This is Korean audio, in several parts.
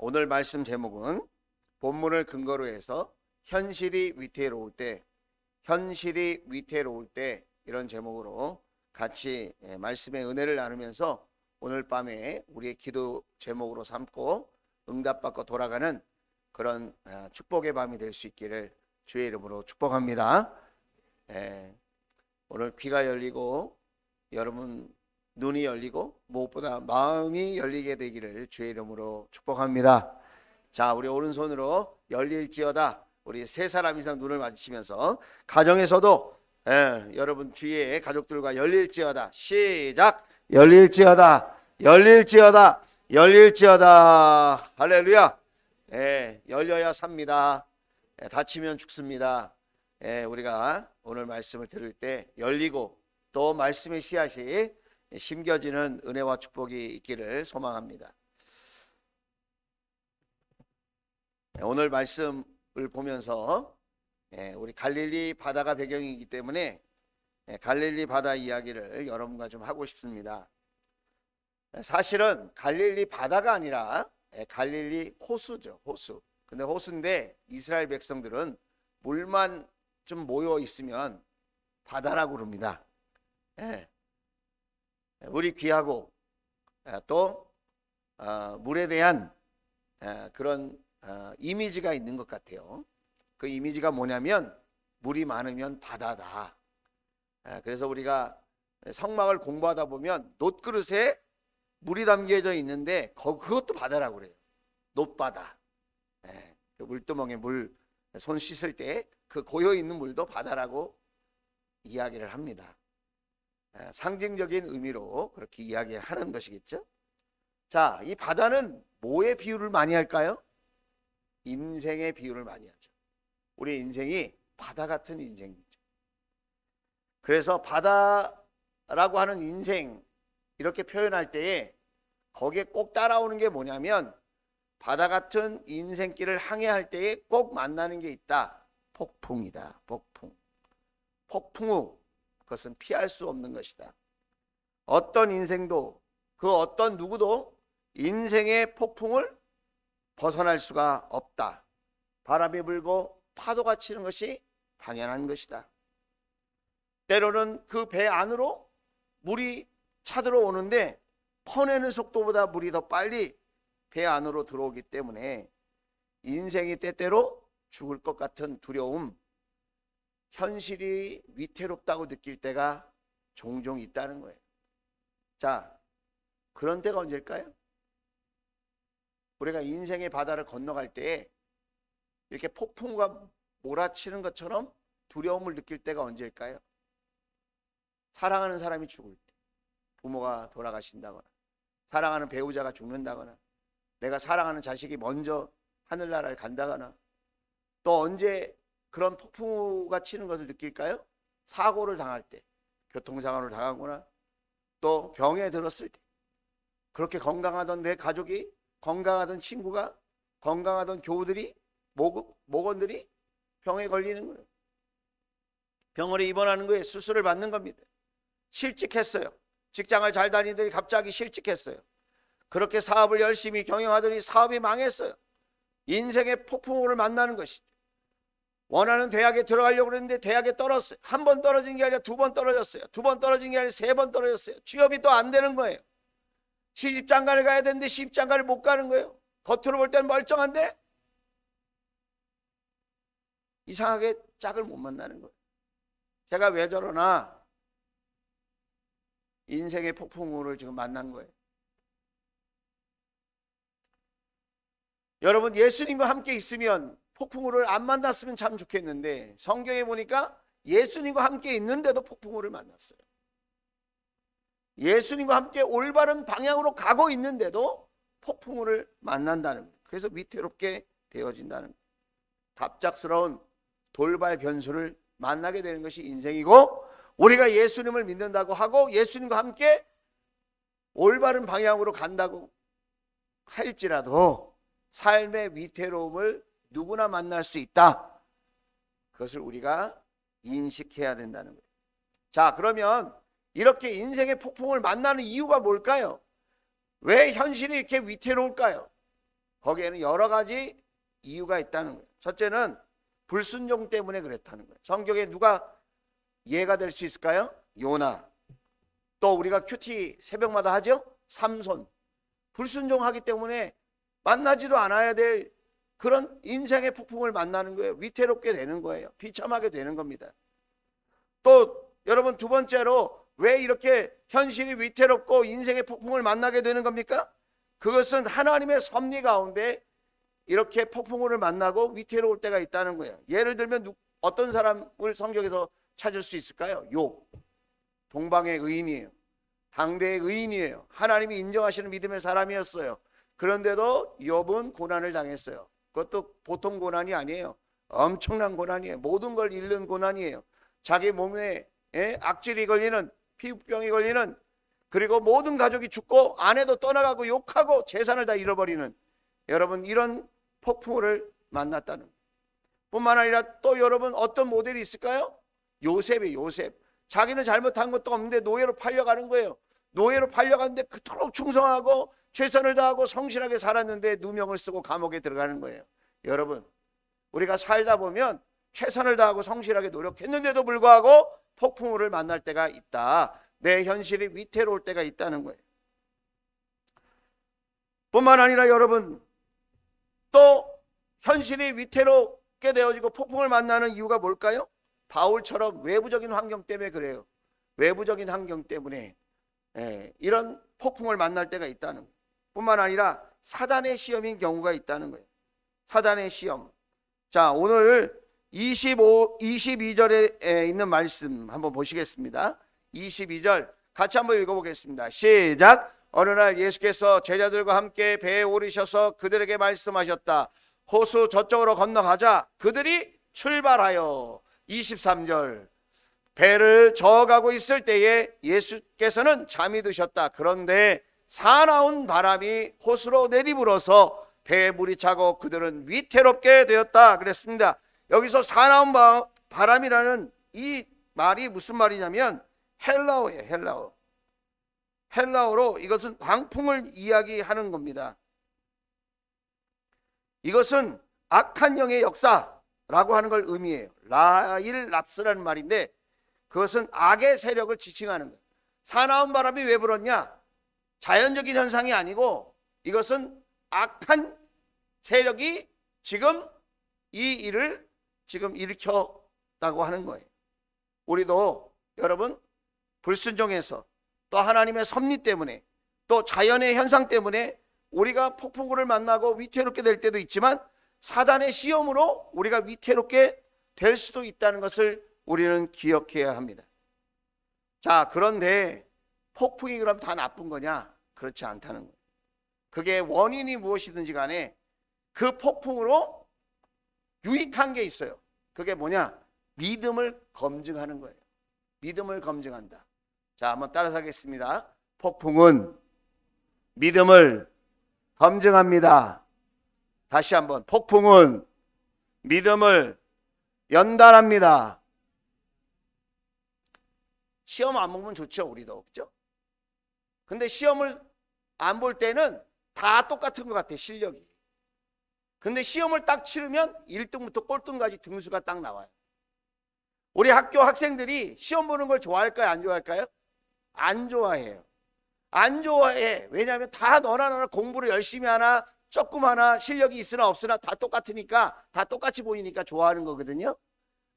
오늘 말씀 제목은 본문을 근거로 해서 현실이 위태로울 때 이런 제목으로 같이 말씀의 은혜를 나누면서 오늘 밤에 우리의 기도 제목으로 삼고 응답받고 돌아가는 그런 축복의 밤이 될 수 있기를 주의 이름으로 축복합니다. 오늘 귀가 열리고 여러분 눈이 열리고 무엇보다 마음이 열리게 되기를 주의 이름으로 축복합니다. 자, 우리 오른손으로 열릴지어다. 우리 세 사람 이상 눈을 맞으시면서 가정에서도 여러분 주위의 가족들과 열릴지어다. 시작. 열릴지어다. 열릴지어다. 열릴지어다. 할렐루야. 열려야 삽니다. 다치면 죽습니다. 우리가 오늘 말씀을 들을 때 열리고 또 말씀의 씨앗이 심겨지는 은혜와 축복이 있기를 소망합니다. 오늘 말씀을 보면서 우리 갈릴리 바다가 배경이기 때문에 갈릴리 바다 이야기를 여러분과 좀 하고 싶습니다. 사실은 갈릴리 바다가 아니라 갈릴리 호수죠. 호수. 근데 호수인데 이스라엘 백성들은 물만 좀 모여 있으면 바다라고 그럽니다. 우리 귀하고 또 물에 대한 그런 이미지가 있는 것 같아요. 그 이미지가 뭐냐면 물이 많으면 바다다. 그래서 우리가 성막을 공부하다 보면 놋그릇에 물이 담겨져 있는데 그것도 바다라고 그래요. 놋바다. 그 물두멍에 물 손 씻을 때 그 고여 있는 물도 바다라고 이야기를 합니다. 상징적인 의미로 그렇게 이야기하는 것이겠죠. 자, 이 바다는 뭐에 비유를 많이 할까요? 인생의 비유를 많이 하죠. 우리 인생이 바다 같은 인생이죠. 그래서 바다라고 하는 인생 이렇게 표현할 때에 거기에 꼭 따라오는 게 뭐냐면 바다 같은 인생길을 항해할 때에 꼭 만나는 게 있다. 폭풍이다. 폭풍. 폭풍 후 그것은 피할 수 없는 것이다. 어떤 인생도 그 어떤 누구도 인생의 폭풍을 벗어날 수가 없다. 바람이 불고 파도가 치는 것이 당연한 것이다. 때로는 그 배 안으로 물이 차들어오는데 퍼내는 속도보다 물이 더 빨리 배 안으로 들어오기 때문에 인생이 때때로 죽을 것 같은 두려움, 현실이 위태롭다고 느낄 때가 종종 있다는 거예요. 자, 그런 때가 언제일까요? 우리가 인생의 바다를 건너갈 때 이렇게 폭풍과 몰아치는 것처럼 두려움을 느낄 때가 언제일까요? 사랑하는 사람이 죽을 때, 부모가 돌아가신다거나 사랑하는 배우자가 죽는다거나 내가 사랑하는 자식이 먼저 하늘나라를 간다거나 또 언제 그런 폭풍우가 치는 것을 느낄까요? 사고를 당할 때, 교통사고를 당하거나 또 병에 들었을 때, 그렇게 건강하던 내 가족이, 건강하던 친구가, 건강하던 교우들이, 목원들이 병에 걸리는 거예요. 병원에 입원하는 거예요. 수술을 받는 겁니다. 실직했어요. 직장을 잘 다니더니 갑자기 실직했어요. 그렇게 사업을 열심히 경영하더니 사업이 망했어요. 인생의 폭풍우를 만나는 것이죠. 원하는 대학에 들어가려고 그랬는데 대학에 떨어졌어요. 한 번 떨어진 게 아니라 두 번 떨어졌어요. 두 번 떨어진 게 아니라 세 번 떨어졌어요. 취업이 또 안 되는 거예요. 시집장가를 가야 되는데 시집장가를 못 가는 거예요. 겉으로 볼 때는 멀쩡한데 이상하게 짝을 못 만나는 거예요. 제가 왜 저러나 인생의 폭풍우를 지금 만난 거예요. 여러분, 예수님과 함께 있으면 폭풍우를 안 만났으면 참 좋겠는데 성경에 보니까 예수님과 함께 있는데도 폭풍우를 만났어요. 예수님과 함께 올바른 방향으로 가고 있는데도 폭풍우를 만난다는 거예요. 그래서 위태롭게 되어진다는 거예요. 갑작스러운 돌발 변수를 만나게 되는 것이 인생이고, 우리가 예수님을 믿는다고 하고 예수님과 함께 올바른 방향으로 간다고 할지라도 삶의 위태로움을 누구나 만날 수 있다. 그것을 우리가 인식해야 된다는 거예요. 자, 그러면 이렇게 인생의 폭풍을 만나는 이유가 뭘까요? 왜 현실이 이렇게 위태로울까요? 거기에는 여러 가지 이유가 있다는 거예요. 첫째는 불순종 때문에 그랬다는 거예요. 성경에 누가 예가 될 수 있을까요? 요나. 또 우리가 큐티 새벽마다 하죠? 삼손. 불순종하기 때문에 만나지도 않아야 될 그런 인생의 폭풍을 만나는 거예요. 위태롭게 되는 거예요. 비참하게 되는 겁니다. 또 여러분, 두 번째로 왜 이렇게 현실이 위태롭고 인생의 폭풍을 만나게 되는 겁니까? 그것은 하나님의 섭리 가운데 이렇게 폭풍우를 만나고 위태로울 때가 있다는 거예요. 예를 들면 어떤 사람을 성경에서 찾을 수 있을까요? 욥. 동방의 의인이에요. 당대의 의인이에요. 하나님이 인정하시는 믿음의 사람이었어요. 그런데도 욥은 고난을 당했어요. 그것도 보통 고난이 아니에요. 엄청난 고난이에요. 모든 걸 잃는 고난이에요. 자기 몸에 악질이 걸리는, 피부병이 걸리는, 그리고 모든 가족이 죽고 아내도 떠나가고 욕하고 재산을 다 잃어버리는, 여러분, 이런 폭풍우를 만났다는 뿐만 아니라 또 여러분, 어떤 모델이 있을까요? 요셉이에요. 요셉. 자기는 잘못한 것도 없는데 노예로 팔려가는 거예요. 노예로 팔려가는데 그토록 충성하고 최선을 다하고 성실하게 살았는데 누명을 쓰고 감옥에 들어가는 거예요. 여러분, 우리가 살다 보면 최선을 다하고 성실하게 노력했는데도 불구하고 폭풍우를 만날 때가 있다. 내 현실이 위태로울 때가 있다는 거예요. 뿐만 아니라 여러분, 또 현실이 위태롭게 되어지고 폭풍을 만나는 이유가 뭘까요? 바울처럼 외부적인 환경 때문에 그래요. 외부적인 환경 때문에 이런 폭풍을 만날 때가 있다는 거예요. 뿐만 아니라 사단의 시험인 경우가 있다는 거예요. 사단의 시험. 자, 오늘 22절에 있는 말씀 한번 보시겠습니다. 22절 같이 한번 읽어보겠습니다. 시작. 어느 날 예수께서 제자들과 함께 배에 오르셔서 그들에게 말씀하셨다. 호수 저쪽으로 건너가자. 그들이 출발하여 23절 배를 저어가고 있을 때에 예수께서는 잠이 드셨다. 그런데 사나운 바람이 호수로 내리불어서 배에 물이 차고 그들은 위태롭게 되었다 그랬습니다. 여기서 사나운 바람이라는 이 말이 무슨 말이냐면 헬라어예요. 헬라어. 헬라어로 이것은 광풍을 이야기하는 겁니다. 이것은 악한 영의 역사라고 하는 걸 의미해요. 라일 랍스라는 말인데 그것은 악의 세력을 지칭하는 거예요. 사나운 바람이 왜 불었냐? 자연적인 현상이 아니고 이것은 악한 세력이 지금 이 일을 지금 일으켰다고 하는 거예요. 우리도 여러분 불순종해서 또 하나님의 섭리 때문에 또 자연의 현상 때문에 우리가 폭풍우를 만나고 위태롭게 될 때도 있지만 사단의 시험으로 우리가 위태롭게 될 수도 있다는 것을 우리는 기억해야 합니다. 자, 그런데 폭풍이 그럼 다 나쁜 거냐? 그렇지 않다는 거예요. 그게 원인이 무엇이든지 간에 그 폭풍으로 유익한 게 있어요. 그게 뭐냐? 믿음을 검증하는 거예요. 믿음을 검증한다. 자, 한번 따라서 하겠습니다. 폭풍은 믿음을 검증합니다. 다시 한번. 폭풍은 믿음을 연단합니다. 시험 안 보면 좋죠, 우리도. 그렇죠? 근데 시험을 안 볼 때는 다 똑같은 것 같아, 실력이. 근데 시험을 딱 치르면 1등부터 꼴등까지 등수가 딱 나와요. 우리 학교 학생들이 시험 보는 걸 좋아할까요, 안 좋아할까요? 안 좋아해요. 안 좋아해. 왜냐하면 다 너나 나나 공부를 열심히 하나 조금 하나 실력이 있으나 없으나 다 똑같으니까, 다 똑같이 보이니까 좋아하는 거거든요.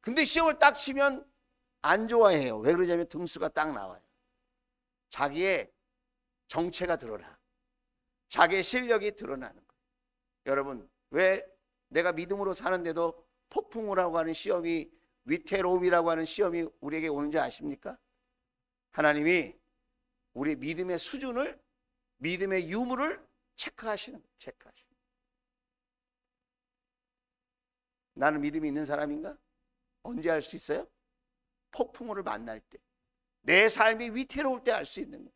근데 시험을 딱 치면 안 좋아해요. 왜 그러냐면 등수가 딱 나와요. 자기의 정체가 드러나, 자기의 실력이 드러나는 거예요. 여러분, 왜 내가 믿음으로 사는데도 폭풍우라고 하는 시험이, 위태로움이라고 하는 시험이 우리에게 오는지 아십니까? 하나님이 우리 믿음의 수준을, 믿음의 유무를 체크하시는 거예요. 체크하시는 거예요. 나는 믿음이 있는 사람인가? 언제 알 수 있어요? 폭풍우를 만날 때, 내 삶이 위태로울 때 알 수 있는 거예요.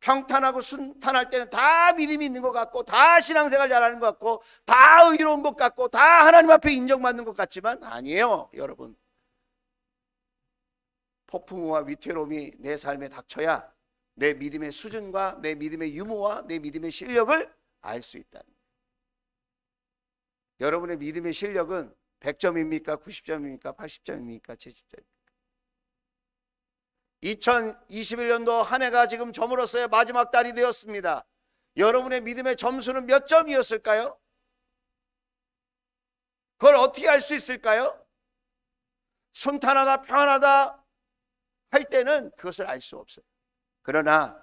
평탄하고 순탄할 때는 다 믿음이 있는 것 같고, 다 신앙생활 잘하는 것 같고, 다 의로운 것 같고, 다 하나님 앞에 인정받는 것 같지만 아니에요, 여러분. 폭풍우와 위태로움이 내 삶에 닥쳐야 내 믿음의 수준과 내 믿음의 유무와 내 믿음의 실력을 알 수 있다는 거예요. 여러분의 믿음의 실력은 100점입니까? 90점입니까? 80점입니까? 70점입니까? 2021년도 한 해가 지금 저물었어요. 마지막 달이 되었습니다. 여러분의 믿음의 점수는 몇 점이었을까요? 그걸 어떻게 알 수 있을까요? 순탄하다, 평안하다 할 때는 그것을 알 수 없어요. 그러나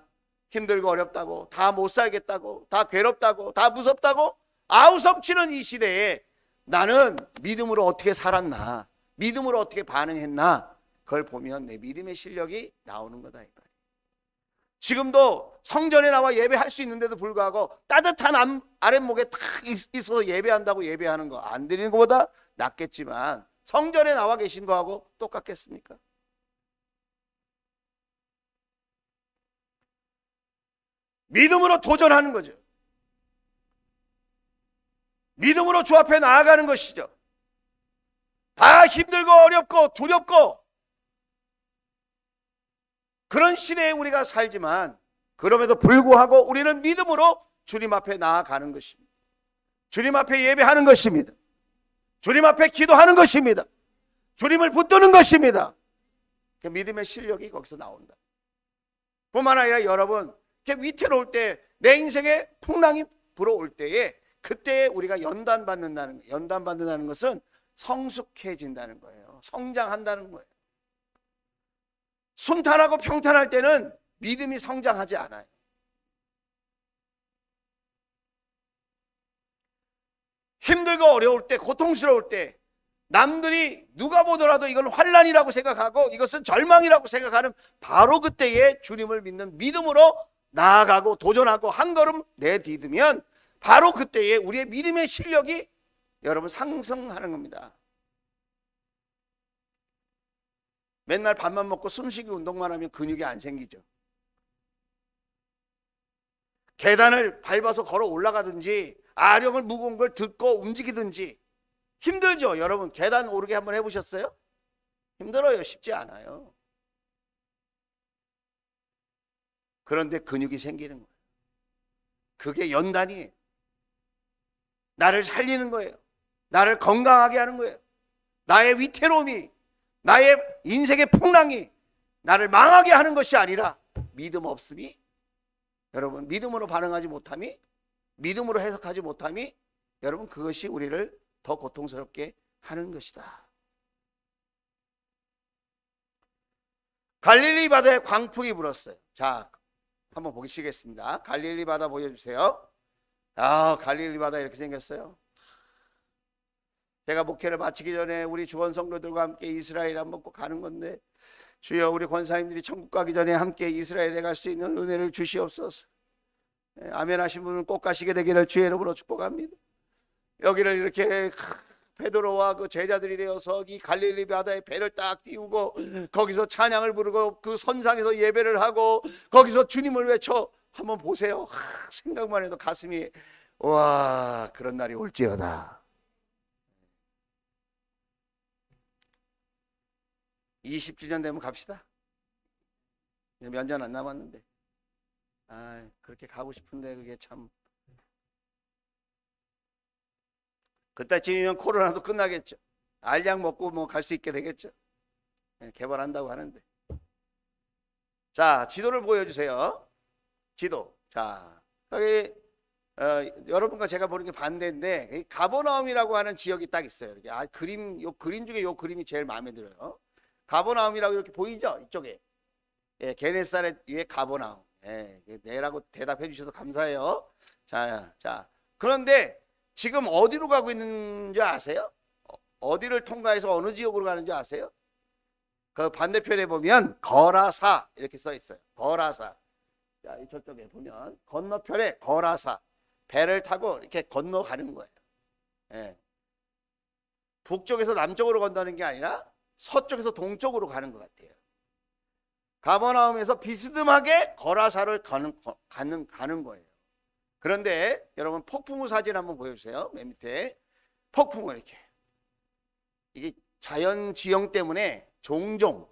힘들고 어렵다고, 다 못 살겠다고, 다 괴롭다고, 다 무섭다고 아우성치는 이 시대에 나는 믿음으로 어떻게 살았나, 믿음으로 어떻게 반응했나, 그걸 보면 내 믿음의 실력이 나오는 거다. 지금도 성전에 나와 예배할 수 있는데도 불구하고 따뜻한 아랫목에 탁 있어서 예배한다고 예배하는 거 안 드리는 것보다 낫겠지만 성전에 나와 계신 거하고 똑같겠습니까? 믿음으로 도전하는 거죠. 믿음으로 주 앞에 나아가는 것이죠. 다 힘들고 어렵고 두렵고 그런 시대에 우리가 살지만 그럼에도 불구하고 우리는 믿음으로 주님 앞에 나아가는 것입니다. 주님 앞에 예배하는 것입니다. 주님 앞에 기도하는 것입니다. 주님을 붙드는 것입니다. 그 믿음의 실력이 거기서 나온다. 뿐만 아니라 여러분, 이렇게 위태로울 때, 내 인생에 풍랑이 불어올 때에 그때 우리가 연단받는다는 거예요. 연단받는다는 것은 성숙해진다는 거예요. 성장한다는 거예요. 순탄하고 평탄할 때는 믿음이 성장하지 않아요. 힘들고 어려울 때, 고통스러울 때 남들이 누가 보더라도 이건 환난이라고 생각하고 이것은 절망이라고 생각하는 바로 그때에 주님을 믿는 믿음으로 나아가고 도전하고 한 걸음 내디디면 바로 그때에 우리의 믿음의 실력이 여러분 상승하는 겁니다. 맨날 밥만 먹고 숨쉬기 운동만 하면 근육이 안 생기죠. 계단을 밟아서 걸어 올라가든지 아령을 무거운 걸 듣고 움직이든지 힘들죠. 여러분 계단 오르기 한번 해보셨어요? 힘들어요. 쉽지 않아요. 그런데 근육이 생기는 거예요. 그게 연단이에요. 나를 살리는 거예요. 나를 건강하게 하는 거예요. 나의 위태로움이, 나의 인생의 풍랑이 나를 망하게 하는 것이 아니라 믿음 없음이, 여러분 믿음으로 반응하지 못함이, 믿음으로 해석하지 못함이 여러분 그것이 우리를 더 고통스럽게 하는 것이다. 갈릴리 바다에 광풍이 불었어요. 자, 한번 보시겠습니다. 갈릴리 바다 보여주세요. 아, 갈릴리 바다 이렇게 생겼어요. 제가 목회를 마치기 전에 우리 주원 성도들과 함께 이스라엘 한번 꼭 가는 건데, 주여 우리 권사님들이 천국 가기 전에 함께 이스라엘에 갈 수 있는 은혜를 주시옵소서. 아멘 하신 분은 꼭 가시게 되기를 주의 이름으로 축복합니다. 여기를 이렇게 베드로와 그 제자들이 되어서 이 갈릴리 바다에 배를 딱 띄우고 거기서 찬양을 부르고 그 선상에서 예배를 하고 거기서 주님을 외쳐, 한번 보세요. 생각만 해도 가슴이, 와, 그런 날이 올지어다. 20주년 되면 갑시다. 몇 년 안 남았는데. 그렇게 가고 싶은데 그게 참, 그때쯤이면 코로나도 끝나겠죠. 알약 먹고 뭐 갈 수 있게 되겠죠. 개발한다고 하는데. 자, 지도를 보여주세요. 지도. 자, 여기 여러분과 제가 보는 게 반대인데 가버나움이라고 하는 지역이 딱 있어요. 이렇게 요 그림 중에 요 그림이 제일 마음에 들어요. 가버나움이라고 이렇게 보이죠? 이쪽에. 게네사렛 위에 가버나움. 네라고 대답해 주셔서 감사해요. 자, 그런데 지금 어디로 가고 있는 줄 아세요? 어디를 통과해서 어느 지역으로 가는지 아세요? 그 반대편에 보면 거라사 이렇게 써 있어요. 거라사. 자, 저쪽에 보면 건너편에 거라사, 배를 타고 이렇게 건너가는 거예요. 북쪽에서 남쪽으로 건너는 게 아니라 서쪽에서 동쪽으로 가는 것 같아요. 가버나움에서 비스듬하게 거라사를 가는 거예요. 그런데 여러분 폭풍우 사진 한번 보여주세요. 맨 밑에 폭풍우 이렇게, 이게 자연 지형 때문에 종종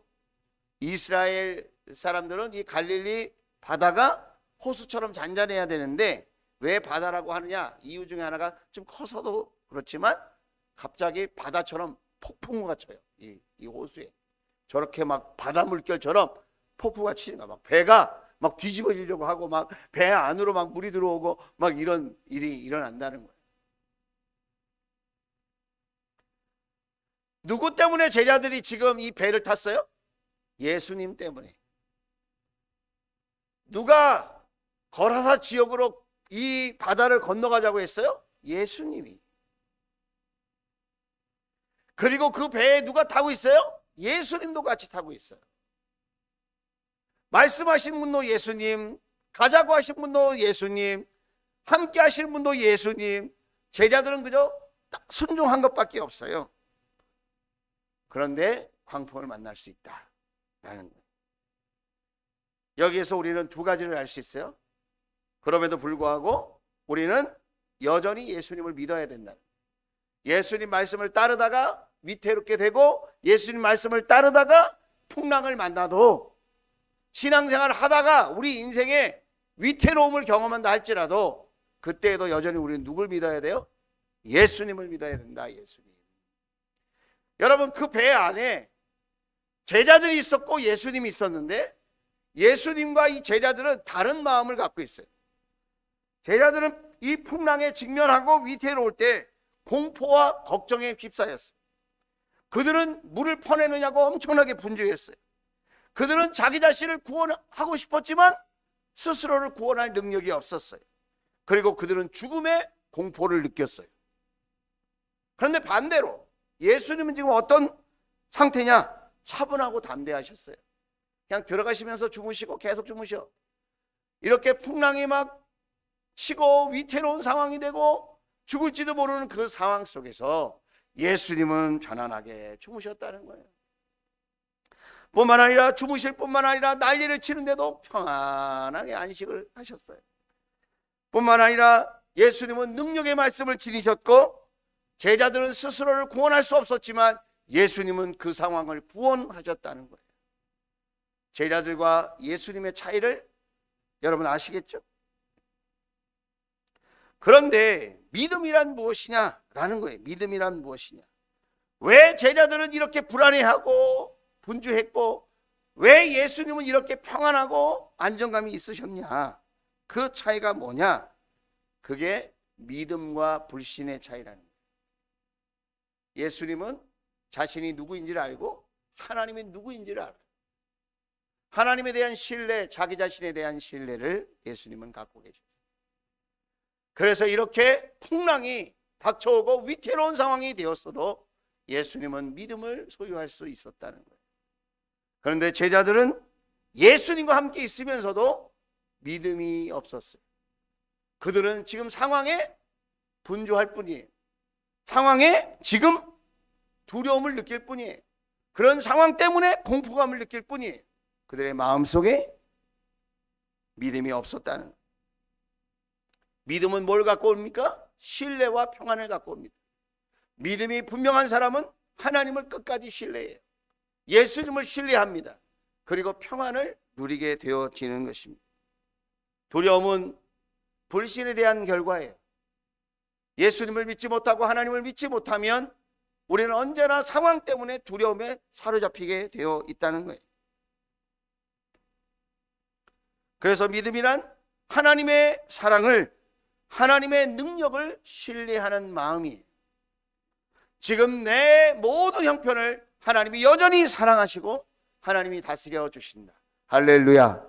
이스라엘 사람들은 이 갈릴리 바다가 호수처럼 잔잔해야 되는데 왜 바다라고 하느냐? 이유 중에 하나가 좀 커서도 그렇지만 갑자기 바다처럼 폭풍우가 쳐요. 이 호수에 저렇게 막 바다 물결처럼 폭풍우가 치니까 막 배가 막 뒤집어지려고 하고 막 배 안으로 막 물이 들어오고 막 이런 일이 일어난다는 거예요. 누구 때문에 제자들이 지금 이 배를 탔어요? 예수님 때문에. 누가 거라사 지역으로 이 바다를 건너가자고 했어요? 예수님이. 그리고 그 배에 누가 타고 있어요? 예수님도 같이 타고 있어요. 말씀하신 분도 예수님, 가자고 하신 분도 예수님, 함께 하신 분도 예수님. 제자들은 그저 딱 순종한 것밖에 없어요. 그런데 광풍을 만날 수 있다라는 거예요. 여기에서 우리는 두 가지를 알 수 있어요. 그럼에도 불구하고 우리는 여전히 예수님을 믿어야 된다. 예수님 말씀을 따르다가 위태롭게 되고 예수님 말씀을 따르다가 풍랑을 만나도 신앙생활을 하다가 우리 인생에 위태로움을 경험한다 할지라도 그때에도 여전히 우리는 누굴 믿어야 돼요? 예수님을 믿어야 된다. 예수님. 여러분, 그 배 안에 제자들이 있었고 예수님이 있었는데 예수님과 이 제자들은 다른 마음을 갖고 있어요. 제자들은 이 풍랑에 직면하고 위태로울 때 공포와 걱정에 휩싸였어요. 그들은 물을 퍼내느냐고 엄청나게 분주했어요. 그들은 자기 자신을 구원하고 싶었지만 스스로를 구원할 능력이 없었어요. 그리고 그들은 죽음의 공포를 느꼈어요. 그런데 반대로 예수님은 지금 어떤 상태냐? 차분하고 담대하셨어요. 그냥 들어가시면서 주무시고 계속 주무셔. 이렇게 풍랑이 막 치고 위태로운 상황이 되고 죽을지도 모르는 그 상황 속에서 예수님은 편안하게 주무셨다는 거예요. 뿐만 아니라 주무실 뿐만 아니라 난리를 치는데도 평안하게 안식을 하셨어요. 뿐만 아니라 예수님은 능력의 말씀을 지니셨고 제자들은 스스로를 구원할 수 없었지만 예수님은 그 상황을 구원하셨다는 거예요. 제자들과 예수님의 차이를 여러분 아시겠죠? 그런데 믿음이란 무엇이냐라는 거예요. 믿음이란 무엇이냐? 왜 제자들은 이렇게 불안해하고 분주했고 왜 예수님은 이렇게 평안하고 안정감이 있으셨냐? 그 차이가 뭐냐? 그게 믿음과 불신의 차이라는 거예요. 예수님은 자신이 누구인지를 알고 하나님이 누구인지를 알아요. 하나님에 대한 신뢰, 자기 자신에 대한 신뢰를 예수님은 갖고 계셨어요. 그래서 이렇게 풍랑이 닥쳐오고 위태로운 상황이 되었어도 예수님은 믿음을 소유할 수 있었다는 거예요. 그런데 제자들은 예수님과 함께 있으면서도 믿음이 없었어요. 그들은 지금 상황에 분주할 뿐이에요. 상황에 지금 두려움을 느낄 뿐이에요. 그런 상황 때문에 공포감을 느낄 뿐이에요. 그들의 마음속에 믿음이 없었다는 거예요. 믿음은 뭘 갖고 옵니까? 신뢰와 평안을 갖고 옵니다. 믿음이 분명한 사람은 하나님을 끝까지 신뢰해요. 예수님을 신뢰합니다. 그리고 평안을 누리게 되어지는 것입니다. 두려움은 불신에 대한 결과예요. 예수님을 믿지 못하고 하나님을 믿지 못하면 우리는 언제나 상황 때문에 두려움에 사로잡히게 되어 있다는 거예요. 그래서 믿음이란 하나님의 사랑을, 하나님의 능력을 신뢰하는 마음이에요. 지금 내 모든 형편을 하나님이 여전히 사랑하시고 하나님이 다스려 주신다. 할렐루야.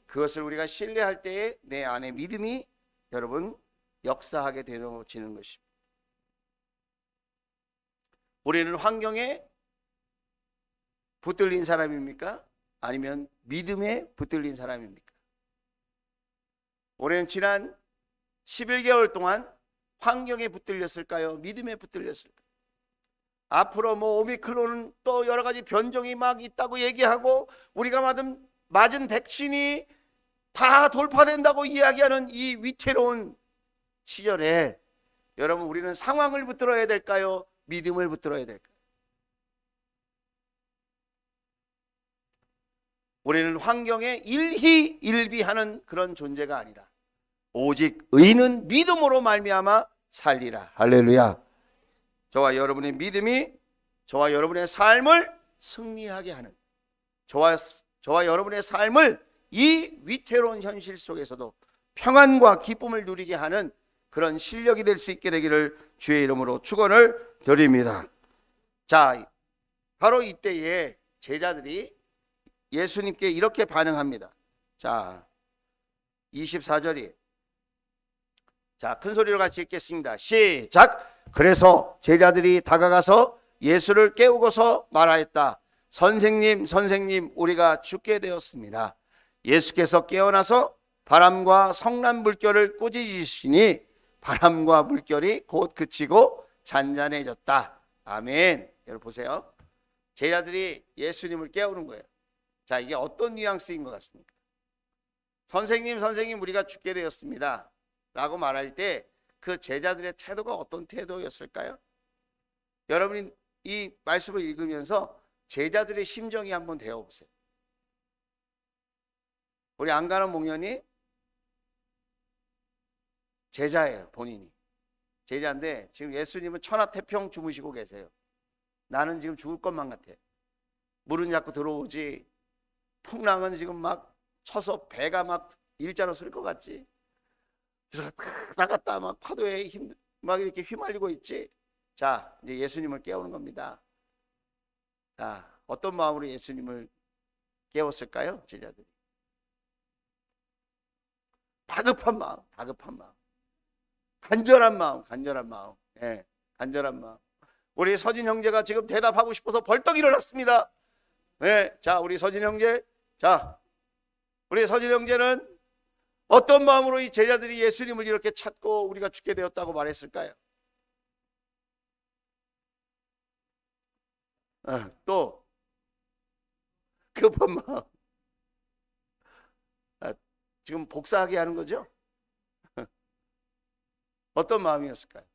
그것을 우리가 신뢰할 때에 내 안에 믿음이 여러분 역사하게 되어지는 것입니다. 우리는 환경에 붙들린 사람입니까? 아니면 믿음에 붙들린 사람입니까? 우리는 지난 11개월 동안 환경에 붙들렸을까요? 믿음에 붙들렸을까요? 앞으로 오미크론은 또 여러 가지 변종이 막 있다고 얘기하고 우리가 맞은 백신이 다 돌파된다고 이야기하는 이 위태로운 시절에 여러분 우리는 상황을 붙들어야 될까요? 믿음을 붙들어야 될까요? 우리는 환경에 일희일비하는 그런 존재가 아니라 오직 의인은 믿음으로 말미암아 살리라. 할렐루야. 저와 여러분의 믿음이 저와 여러분의 삶을 승리하게 하는, 저와 여러분의 삶을 이 위태로운 현실 속에서도 평안과 기쁨을 누리게 하는 그런 실력이 될 수 있게 되기를 주의 이름으로 축원을 드립니다. 자, 바로 이때에 제자들이 예수님께 이렇게 반응합니다. 자, 24절이, 자, 큰 소리로 같이 읽겠습니다. 시작. 그래서 제자들이 다가가서 예수를 깨우고서 말하였다. 선생님, 선생님, 우리가 죽게 되었습니다. 예수께서 깨어나서 바람과 성난 물결을 꾸짖으시니 바람과 물결이 곧 그치고 잔잔해졌다. 아멘. 여러분 보세요. 제자들이 예수님을 깨우는 거예요. 자, 이게 어떤 뉘앙스인 것 같습니까? 선생님, 선생님, 우리가 죽게 되었습니다 라고 말할 때 그 제자들의 태도가 어떤 태도였을까요? 여러분이 이 말씀을 읽으면서 제자들의 심정이 한번 되어보세요. 우리 안가는 목련이 제자예요. 본인이 제자인데 지금 예수님은 천하태평 주무시고 계세요. 나는 지금 죽을 것만 같아. 물은 자꾸 들어오지, 풍랑은 지금 막 쳐서 배가 막 일자로 쓸 것 같지, 들어갔다 나갔다 막 파도에 막 이렇게 휘말리고 있지. 자, 이제 예수님을 깨우는 겁니다. 자, 어떤 마음으로 예수님을 깨웠을까요? 제자들이 다급한 마음, 다급한 마음, 간절한 마음, 간절한 마음, 예, 간절한 마음. 우리 서진 형제가 지금 대답하고 싶어서 벌떡 일어났습니다. 네, 자, 우리 서진 형제, 자, 우리 서진 형제는 어떤 마음으로 이 제자들이 예수님을 이렇게 찾고 우리가 죽게 되었다고 말했을까요? 또 급한 마음. 지금 복사하게 하는 거죠? 어떤 마음이었을까요?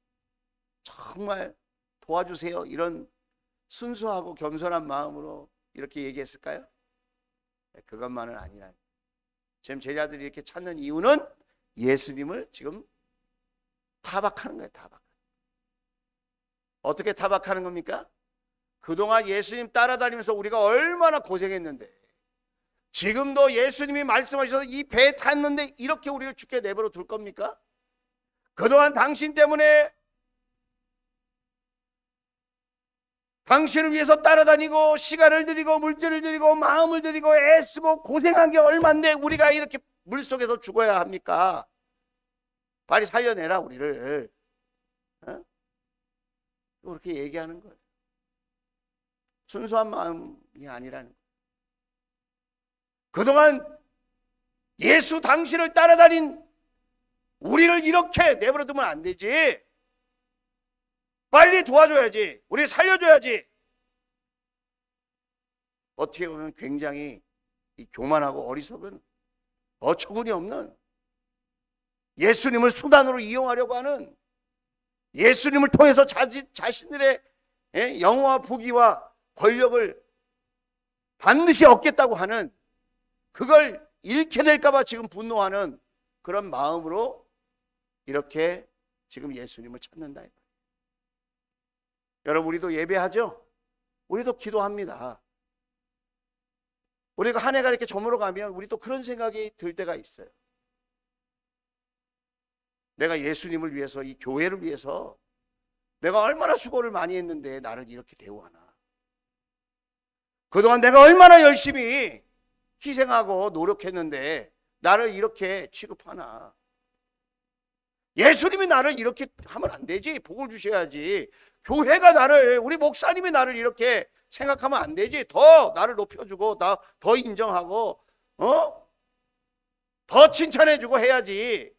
정말 도와주세요, 이런 순수하고 겸손한 마음으로 이렇게 얘기했을까요? 그것만은 아니라, 지금 제자들이 이렇게 찾는 이유는 예수님을 지금 타박하는 거예요. 타박. 어떻게 타박하는 겁니까? 그동안 예수님 따라다니면서 우리가 얼마나 고생했는데, 지금도 예수님이 말씀하셔서 이 배에 탔는데 이렇게 우리를 죽게 내버려 둘 겁니까? 그동안 당신 때문에, 당신을 위해서 따라다니고 시간을 들이고 물질을 들이고 마음을 들이고 애쓰고 고생한 게 얼만데 우리가 이렇게 물속에서 죽어야 합니까? 빨리 살려내라 우리를. 그렇게 얘기하는 거예요. 순수한 마음이 아니라는 거예요. 그동안 예수 당신을 따라다닌 우리를 이렇게 내버려 두면 안 되지. 빨리 도와줘야지. 우리 살려줘야지. 어떻게 보면 굉장히 이 교만하고 어리석은, 어처구니 없는, 예수님을 수단으로 이용하려고 하는, 예수님을 통해서 자신들의 영화와 부귀와 권력을 반드시 얻겠다고 하는, 그걸 잃게 될까 봐 지금 분노하는 그런 마음으로 이렇게 지금 예수님을 찾는다. 여러분, 우리도 예배하죠? 우리도 기도합니다. 우리가 한 해가 이렇게 저물어 가면 우리 또 그런 생각이 들 때가 있어요. 내가 예수님을 위해서, 이 교회를 위해서 내가 얼마나 수고를 많이 했는데 나를 이렇게 대우하나. 그동안 내가 얼마나 열심히 희생하고 노력했는데 나를 이렇게 취급하나. 예수님이 나를 이렇게 하면 안 되지. 복을 주셔야지. 교회가 나를, 우리 목사님이 나를 이렇게 생각하면 안 되지. 더 나를 높여주고 더 인정하고 더 칭찬해주고 해야지.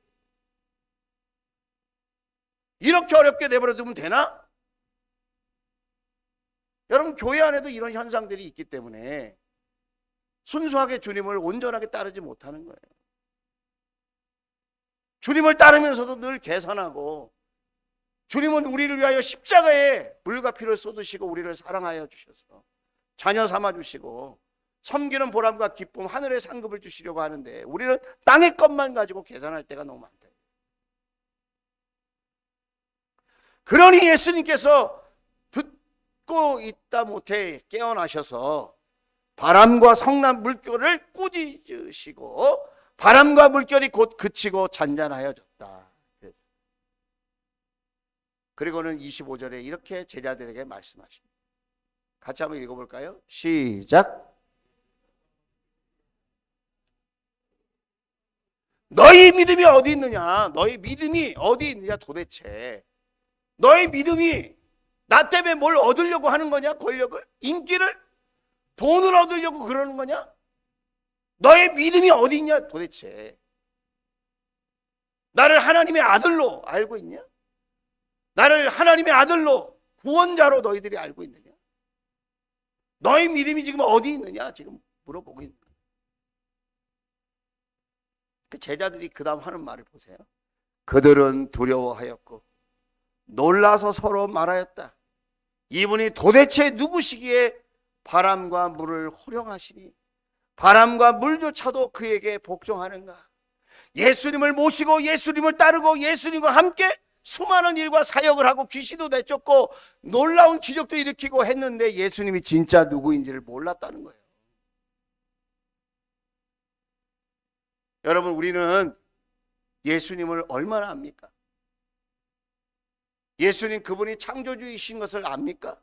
이렇게 어렵게 내버려 두면 되나? 여러분, 교회 안에도 이런 현상들이 있기 때문에 순수하게 주님을 온전하게 따르지 못하는 거예요. 주님을 따르면서도 늘 계산하고, 주님은 우리를 위하여 십자가에 물과 피를 쏟으시고 우리를 사랑하여 주셔서 자녀 삼아 주시고 섬기는 보람과 기쁨, 하늘의 상급을 주시려고 하는데 우리는 땅의 것만 가지고 계산할 때가 너무 많다. 그러니 예수님께서 듣고 있다 못해 깨어나셔서 바람과 성난 물결을 꾸짖으시고 바람과 물결이 곧 그치고 잔잔하여졌다. 그리고는 25절에 이렇게 제자들에게 말씀하십니다. 같이 한번 읽어볼까요? 시작. 너희 믿음이 어디 있느냐? 너희 믿음이 어디 있느냐 도대체? 너희 믿음이 나 때문에 뭘 얻으려고 하는 거냐? 권력을? 인기를? 돈을 얻으려고 그러는 거냐? 너의 믿음이 어디 있냐 도대체? 나를 하나님의 아들로 알고 있냐? 나를 하나님의 아들로 구원자로 너희들이 알고 있느냐? 너희 믿음이 지금 어디 있느냐? 지금 물어보고 있는 거예요. 그 제자들이 그 다음 하는 말을 보세요. 그들은 두려워하였고 놀라서 서로 말하였다. 이분이 도대체 누구시기에 바람과 물을 호령하시니 바람과 물조차도 그에게 복종하는가? 예수님을 모시고 예수님을 따르고 예수님과 함께 수많은 일과 사역을 하고 귀신도 내쫓고 놀라운 기적도 일으키고 했는데 예수님이 진짜 누구인지를 몰랐다는 거예요. 여러분, 우리는 예수님을 얼마나 압니까? 예수님 그분이 창조주이신 것을 압니까?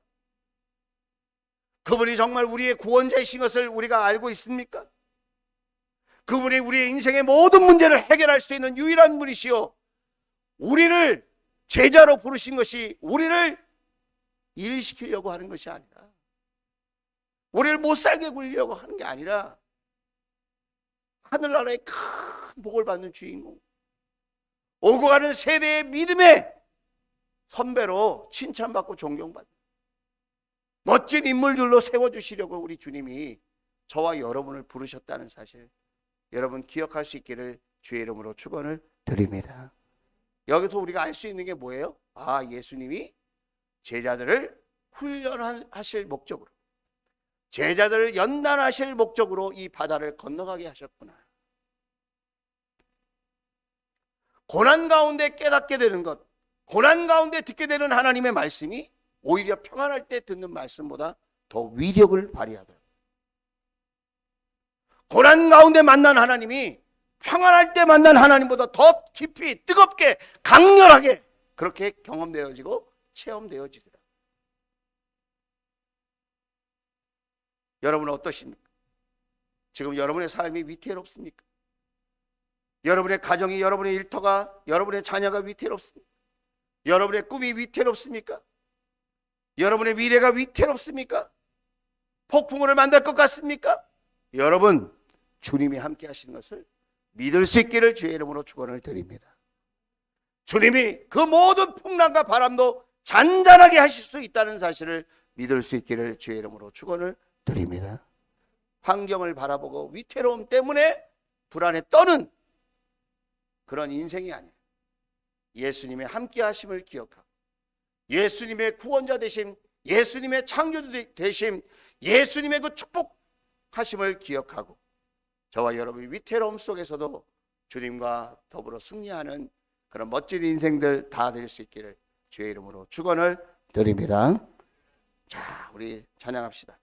그분이 정말 우리의 구원자이신 것을 우리가 알고 있습니까? 그분이 우리의 인생의 모든 문제를 해결할 수 있는 유일한 분이시요, 우리를 제자로 부르신 것이 우리를 일시키려고 하는 것이 아니라, 우리를 못 살게 굴려고 하는 게 아니라 하늘나라의 큰 복을 받는 주인공, 오고 가는 세대의 믿음의 선배로 칭찬받고 존경받는 멋진 인물들로 세워주시려고 우리 주님이 저와 여러분을 부르셨다는 사실, 여러분 기억할 수 있기를 주의 이름으로 축원을 드립니다. 여기서 우리가 알 수 있는 게 뭐예요? 아, 예수님이 제자들을 훈련하실 목적으로, 제자들을 연단하실 목적으로 이 바다를 건너가게 하셨구나. 고난 가운데 깨닫게 되는 것, 고난 가운데 듣게 되는 하나님의 말씀이 오히려 평안할 때 듣는 말씀보다 더 위력을 발휘하더라고요. 고난 가운데 만난 하나님이 평안할 때 만난 하나님보다 더 깊이, 뜨겁게, 강렬하게 그렇게 경험되어지고 체험되어지더라고요. 여러분은 어떠십니까? 지금 여러분의 삶이 위태롭습니까? 여러분의 가정이, 여러분의 일터가, 여러분의 자녀가 위태롭습니까? 여러분의 꿈이 위태롭습니까? 여러분의 미래가 위태롭습니까? 폭풍우를 만날 것 같습니까? 여러분, 주님이 함께 하시는 것을 믿을 수 있기를 주의 이름으로 축원을 드립니다. 주님이 그 모든 풍랑과 바람도 잔잔하게 하실 수 있다는 사실을 믿을 수 있기를 주의 이름으로 축원을 드립니다. 환경을 바라보고 위태로움 때문에 불안에 떠는 그런 인생이 아니에요. 예수님의 함께 하심을 기억하고, 예수님의 구원자 되심, 예수님의 창조주 되심, 예수님의 그 축복하심을 기억하고, 저와 여러분이 위태로움 속에서도 주님과 더불어 승리하는 그런 멋진 인생들 다 될 수 있기를 주의 이름으로 축원을 드립니다. 자, 우리 찬양합시다.